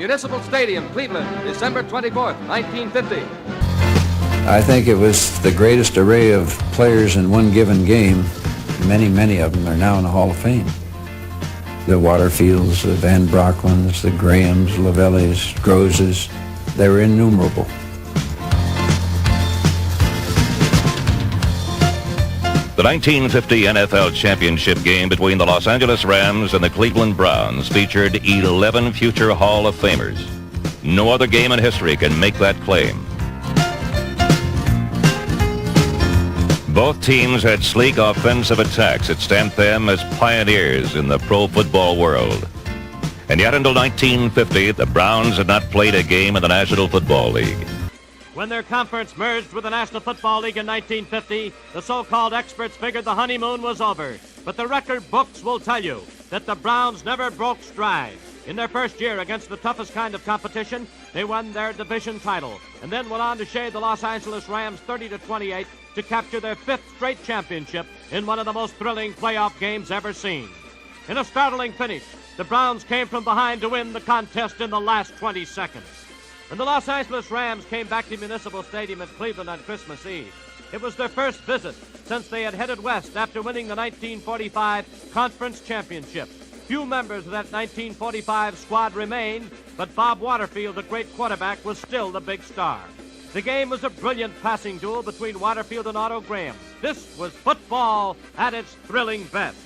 Municipal Stadium, Cleveland, December 24th, 1950. I think it was the greatest array of players in one given game. Many of them are now in the Hall of Fame. The Waterfields, the Van Brocklins, the Grahams, Lavelles, Groses, they were innumerable. The 1950 NFL championship game between the Los Angeles Rams and the Cleveland Browns featured 11 future Hall of Famers. No other game in history can make that claim. Both teams had sleek offensive attacks that stamped them as pioneers in the pro football world. And yet until 1950, the Browns had not played a game in the National Football League. When their conference merged with the National Football League in 1950, the so-called experts figured the honeymoon was over. But the record books will tell you that the Browns never broke stride. In their first year against the toughest kind of competition, they won their division title and then went on to shade the Los Angeles Rams 30-28 to capture their fifth straight championship in one of the most thrilling playoff games ever seen. In a startling finish, the Browns came from behind to win the contest in the last 20 seconds. When the Los Angeles Rams came back to Municipal Stadium in Cleveland on Christmas Eve, it was their first visit since they had headed west after winning the 1945 Conference Championship. Few members of that 1945 squad remained, but Bob Waterfield, the great quarterback, was still the big star. The game was a brilliant passing duel between Waterfield and Otto Graham. This was football at its thrilling best.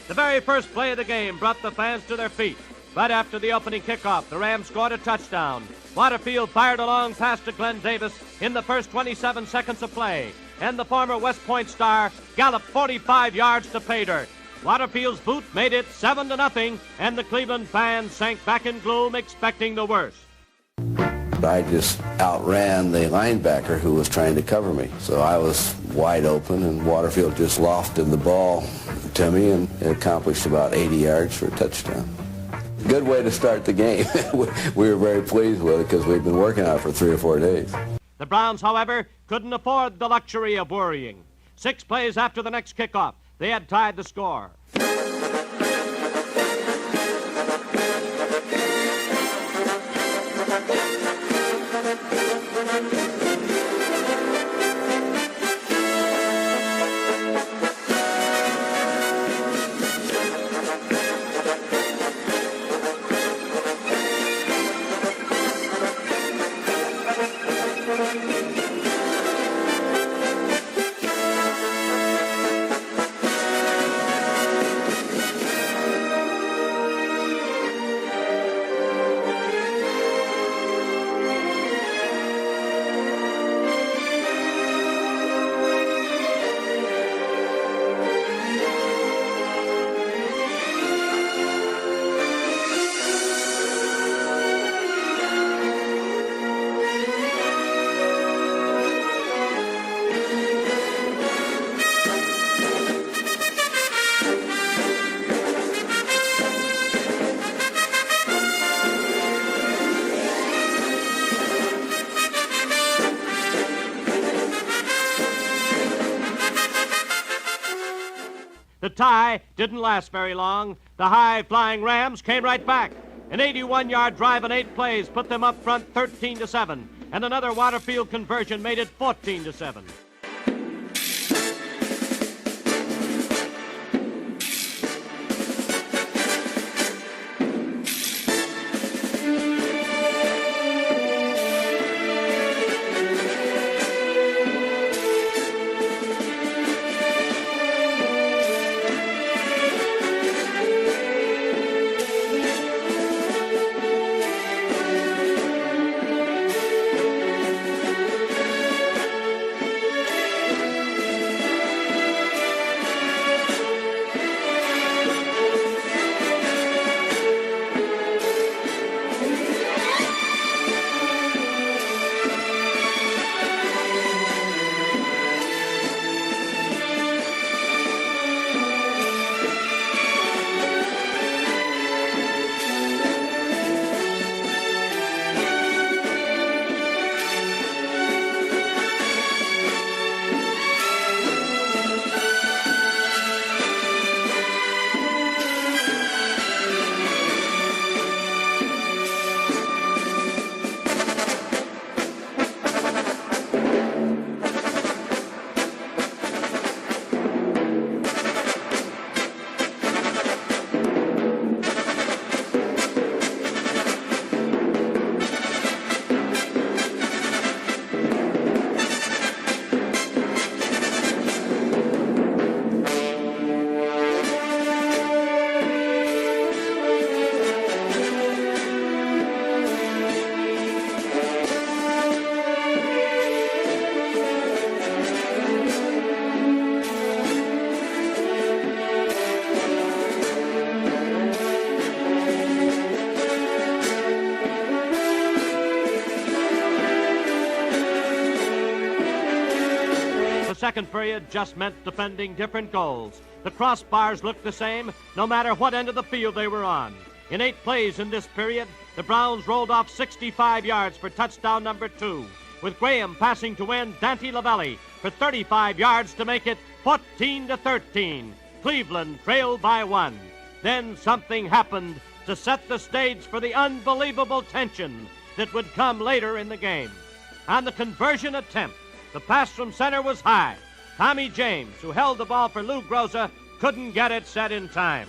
The very first play of the game brought the fans to their feet. Right after the opening kickoff, the Rams scored a touchdown. Waterfield fired a long pass to Glenn Davis in the first 27 seconds of play, and the former West Point star galloped 45 yards to pay dirt. Waterfield's boot made it 7-0, and the Cleveland fans sank back in gloom, expecting the worst. I just outran the linebacker who was trying to cover me. So I was wide open, and Waterfield just lofted the ball to me and accomplished about 80 yards for a touchdown. Good way to start the game. We were very pleased with it because we'd been working on it for 3 or 4 days. The Browns, however, couldn't afford the luxury of worrying. 6 plays after the next kickoff, they had tied the score. The tie didn't last very long. The high-flying Rams came right back. An 81-yard drive in 8 plays put them up front 13-7, and another Waterfield conversion made it 14-7. second period just meant defending different goals. The crossbars looked the same no matter what end of the field they were on. In 8 plays in this period, the Browns rolled off 65 yards for touchdown number 2, with Graham passing to end Dante Lavelli for 35 yards to make it 14-13. Cleveland trailed by 1. Then something happened to set the stage for the unbelievable tension that would come later in the game. On the conversion attempt, the pass from center was high. Tommy James, who held the ball for Lou Groza, couldn't get it set in time.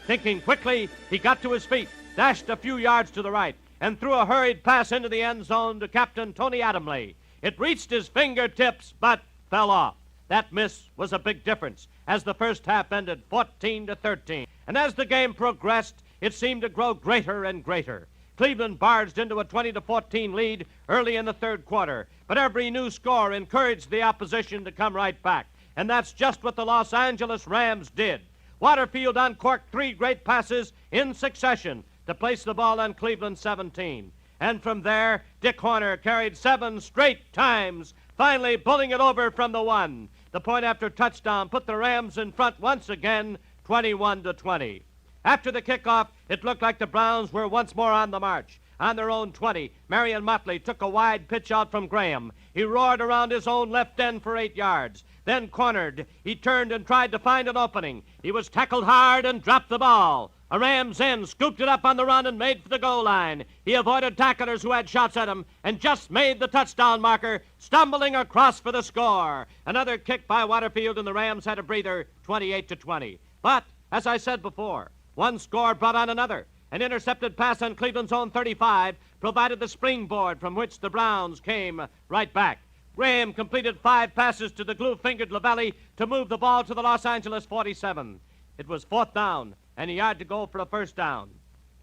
Thinking quickly, he got to his feet, dashed a few yards to the right, and threw a hurried pass into the end zone to Captain Tony Adamley. It reached his fingertips, but fell off. That miss was a big difference, as the first half ended 14-13. And as the game progressed, it seemed to grow greater and greater. Cleveland barged into a 20-14 lead early in the third quarter, but every new score encouraged the opposition to come right back. And that's just what the Los Angeles Rams did. Waterfield uncorked 3 great passes in succession to place the ball on Cleveland's 17. And from there, Dick Horner carried 7 straight times, finally pulling it over from the 1. The point after touchdown put the Rams in front once again, 21-20. After the kickoff, it looked like the Browns were once more on the march. On their own 20, Marion Motley took a wide pitch out from Graham. He roared around his own left end for 8 yards. Then cornered, he turned and tried to find an opening. He was tackled hard and dropped the ball. A Rams end scooped it up on the run and made for the goal line. He avoided tacklers who had shots at him and just made the touchdown marker, stumbling across for the score. Another kick by Waterfield, and the Rams had a breather, 28-20. But, as I said before, one score brought on another. An intercepted pass on Cleveland's own 35 provided the springboard from which the Browns came right back. Graham completed 5 passes to the glue-fingered Lavelli to move the ball to the Los Angeles 47. It was 4th down and a yard to go for a first down.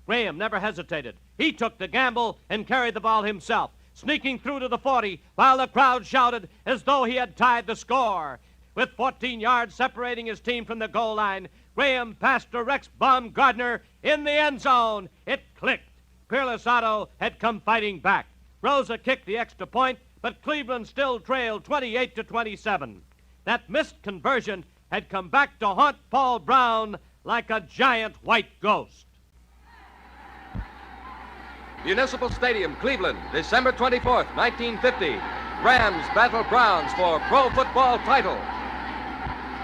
Graham never hesitated. He took the gamble and carried the ball himself, sneaking through to the 40 while the crowd shouted as though he had tied the score. With 14 yards separating his team from the goal line, Graham passed to Rex Baumgardner in the end zone. It clicked. Peerless Otto had come fighting back. Rosa kicked the extra point, but Cleveland still trailed 28-27. That missed conversion had come back to haunt Paul Brown like a giant white ghost. Municipal Stadium, Cleveland, December 24th, 1950. Rams battle Browns for Pro Football title.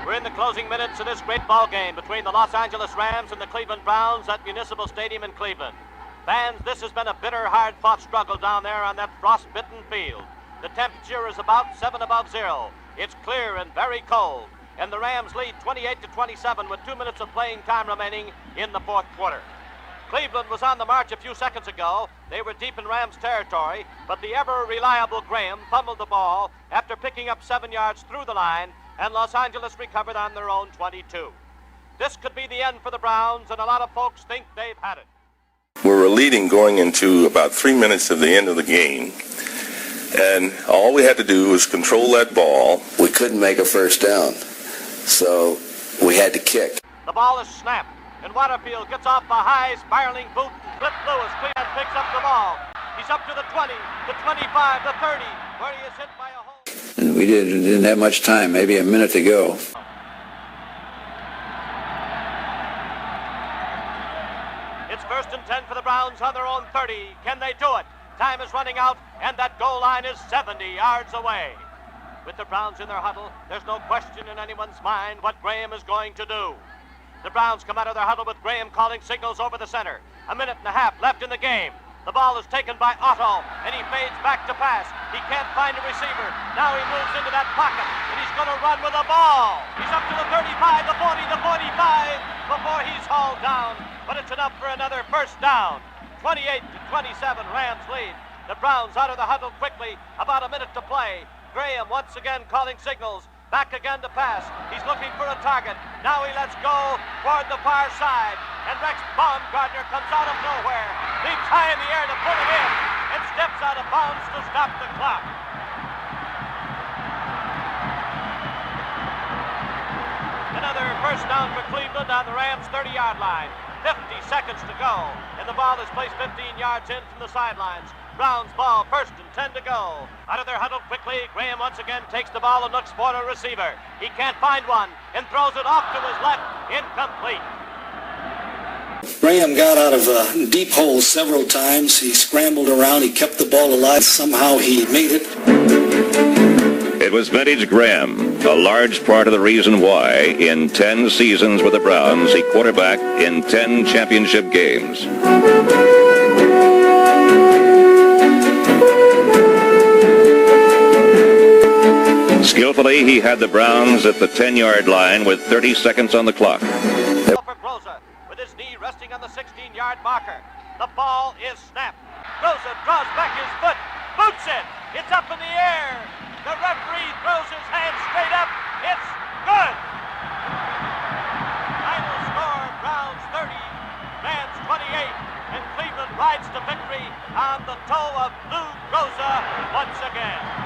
We're in the closing minutes of this great ball game between the Los Angeles Rams and the Cleveland Browns at Municipal Stadium in Cleveland. Fans, this has been a bitter, hard-fought struggle down there on that frost-bitten field. The temperature is about 7 above zero. It's clear and very cold, and the Rams lead 28-27 with 2 minutes of playing time remaining in the fourth quarter. Cleveland was on the march a few seconds ago. They were deep in Rams territory, but the ever-reliable Graham fumbled the ball after picking up 7 yards through the line, and Los Angeles recovered on their own 22. This could be the end for the Browns, and a lot of folks think they've had it. We were leading going into about 3 minutes of the end of the game, and all we had to do was control that ball. We couldn't make a first down, so we had to kick. The ball is snapped, and Waterfield gets off a high spiraling boot. Cliff Lewis Cleveland picks up the ball. He's up to the 20, the 25, the 30, where he is hit by a hole. And we didn't have much time, maybe a minute to go. It's 1st and 10 for the Browns on their own 30. Can they do it? Time is running out, and that goal line is 70 yards away. With the Browns in their huddle, there's no question in anyone's mind what Graham is going to do. The Browns come out of their huddle with Graham calling signals over the center. A minute and a half left in the game. The ball is taken by Otto, and he fades back to pass. He can't find a receiver. Now he moves into that pocket, and he's going to run with the ball. He's up to the 35, the 40, the 45, before he's hauled down. But it's enough for another first down. 28-27, Rams lead. The Browns out of the huddle quickly. About a minute to play. Graham once again calling signals. Back again to pass. He's looking for a target. Now he lets go toward the far side. And Rex Baumgardner comes out of nowhere, leaps high in the air to pull it in, and steps out of bounds to stop the clock. Another first down for Cleveland on the Rams' 30-yard line. 50 seconds to go, and the ball is placed 15 yards in from the sidelines. Browns ball, first and 10 to go. Out of their huddle quickly, Graham once again takes the ball and looks for a receiver. He can't find one and throws it off to his left, incomplete. Graham got out of a deep hole several times. He scrambled around. He kept the ball alive. Somehow he made it. It was vintage Graham, a large part of the reason why, in 10 seasons with the Browns, he quarterbacked in 10 championship games. Skillfully, he had the Browns at the 10-yard line with 30 seconds on the clock. For Groza, with his knee resting on the 16-yard marker. The ball is snapped. Groza draws back his foot, boots it. It's up in the air. The referee throws his hand straight up. It's good. Final score, Browns 30, Rams 28, and Cleveland rides to victory on the toe of Lou Groza once again.